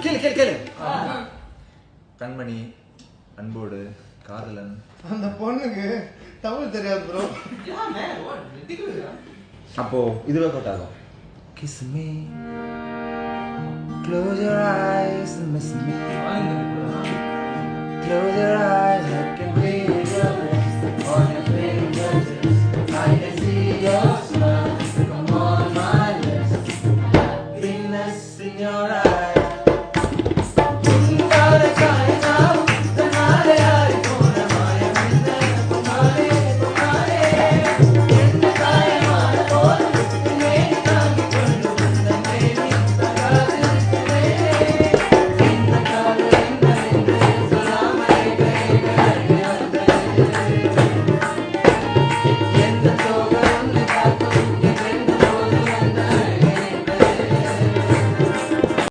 கேளு கண்மணி அன்போடு காதலன். அந்த பொண்ணுக்கு தமிழ் தெரியாது ப்ரோ. அப்போ இதுவே போட்டாலும் kiss me, close your eyes and miss me, close your eyes, I can read your lips on your fingertips, I can see your smile come on my lips, happiness in your eyes.